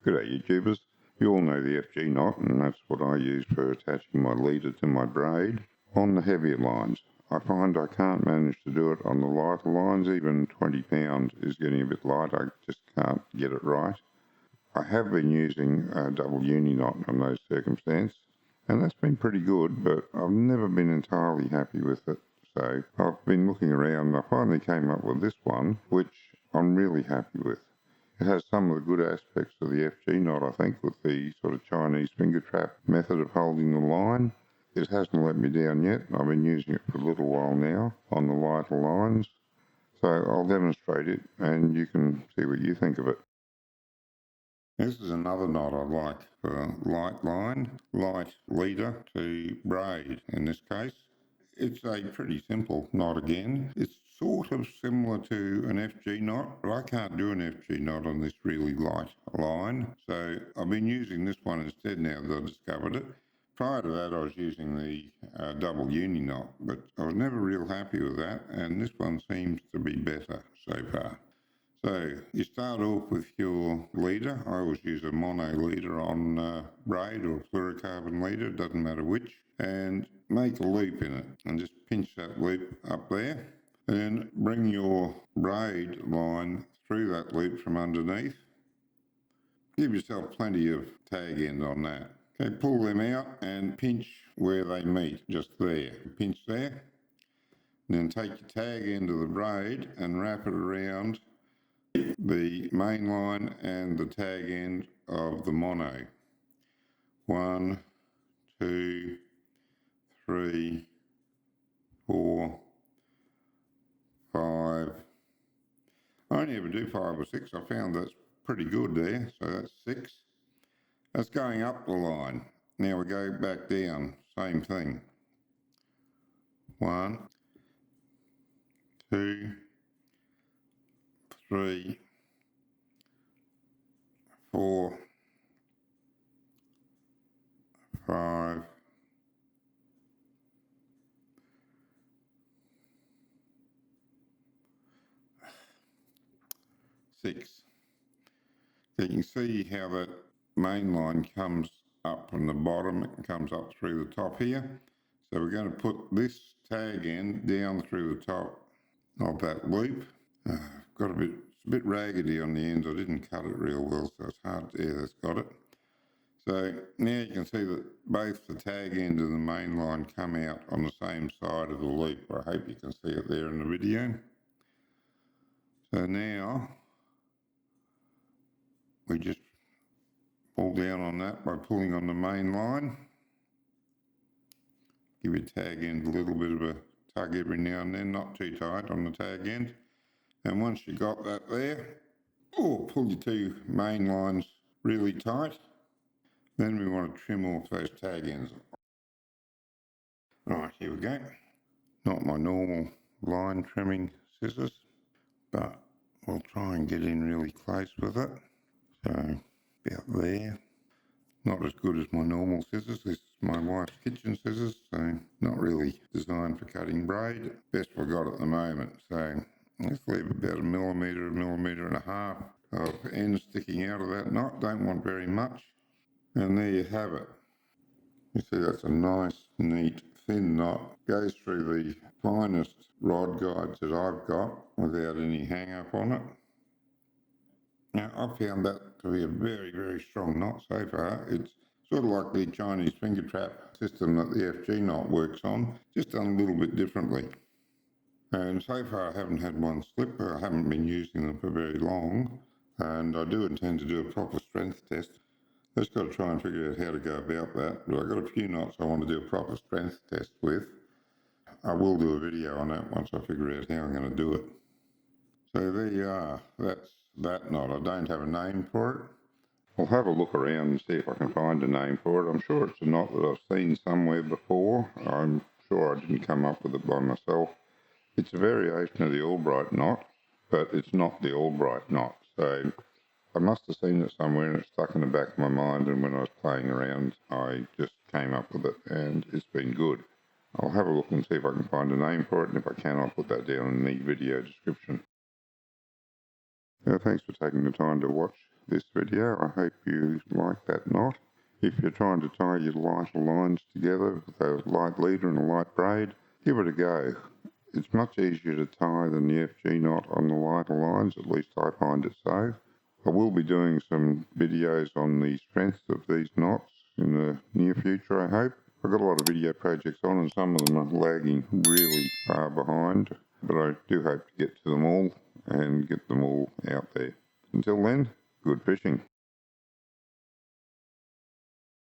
G'day YouTubers, you all know the FG knot, and that's what I use for attaching my leader to my braid on the heavier lines. I find I can't manage to do it on the lighter lines. Even 20 pounds is getting a bit light, I just can't get it right. I have been using a double uni-knot on those circumstances, and that's been pretty good, but I've never been entirely happy with it. So I've been looking around and I finally came up with this one, which I'm really happy with. It has some of the good aspects of the FG knot, I think, with the sort of Chinese finger trap method of holding the line. It hasn't let me down yet. I've been using it for a little while now on the lighter lines. So I'll demonstrate it and you can see what you think of it. This is another knot I like for light line, light leader to braid in this case. It's a pretty simple knot again. It's sort of similar to an FG knot, but I can't do an FG knot on this really light line. So I've been using this one instead now that I discovered it. Prior to that I was using the double uni knot, but I was never real happy with that, and this one seems to be better so far. So you start off with your leader. I always use a mono leader on braid or fluorocarbon leader, doesn't matter which, and make a loop in it and just pinch that loop up there. Then bring your braid line through that loop from underneath. Give yourself plenty of tag end on that. Okay, pull them out and pinch where they meet, just there. Pinch there. Then take your tag end of the braid and wrap it around the main line and the tag end of the mono. 1, 2, 3, 4, 5. I only ever do 5 or 6. I found that's pretty good there. So that's 6. That's going up the line. Now we go back down. Same thing. 1, 2, 3, 4, 5, 6. So you can see how that main line comes up from the bottom and comes up through the top here. So we're going to put this tag end down through the top of that loop. Got it's a bit raggedy on the ends. I didn't cut it real well, so it's hard to, yeah, that's got it. So now you can see that both the tag end and the main line come out on the same side of the loop. I hope you can see it there in the video. So now we just pull down on that by pulling on the main line. Give your tag end a little bit of a tug every now and then, not too tight on the tag end. And once you got that there, pull your two main lines really tight. Then we want to trim off those tag ends. Right, here we go. Not my normal line trimming scissors, but we'll try and get in really close with it. So about there. Not as good as my normal scissors. This is my wife's kitchen scissors, so not really designed for cutting braid. Best I got at the moment. So let's leave about a millimetre and a half of end sticking out of that knot. Don't want very much. And there you have it. You see that's a nice, neat, thin knot. Goes through the finest rod guides that I've got without any hang up on it. Now, I found that to be a very, very strong knot so far. It's sort of like the Chinese finger trap system that the FG knot works on, just done a little bit differently. And so far I haven't had one slip. I haven't been using them for very long, and I do intend to do a proper strength test. Just got to try and figure out how to go about that, but I've got a few knots I want to do a proper strength test with. I will do a video on that once I figure out how I'm going to do it. So there you are. That's that knot. I don't have a name for it. I'll have a look around and see if I can find a name for it. I'm sure it's a knot that I've seen somewhere before. I'm sure I didn't come up with it by myself. It's a variation of the Albright knot, but it's not the Albright knot. So I must have seen it somewhere and it stuck in the back of my mind, and when I was playing around I just came up with it and it's been good. I'll have a look and see if I can find a name for it, and if I can I'll put that down in the video description. Thanks for taking the time to watch this video. I hope you like that knot. If you're trying to tie your lighter lines together with a light leader and a light braid, give it a go. It's much easier to tie than the FG knot on the lighter lines, at least I find it so. I will be doing some videos on the strength of these knots in the near future, I hope. I've got a lot of video projects on and some of them are lagging really far behind, but I do hope to get to them all and get them all out there. Until then, good fishing.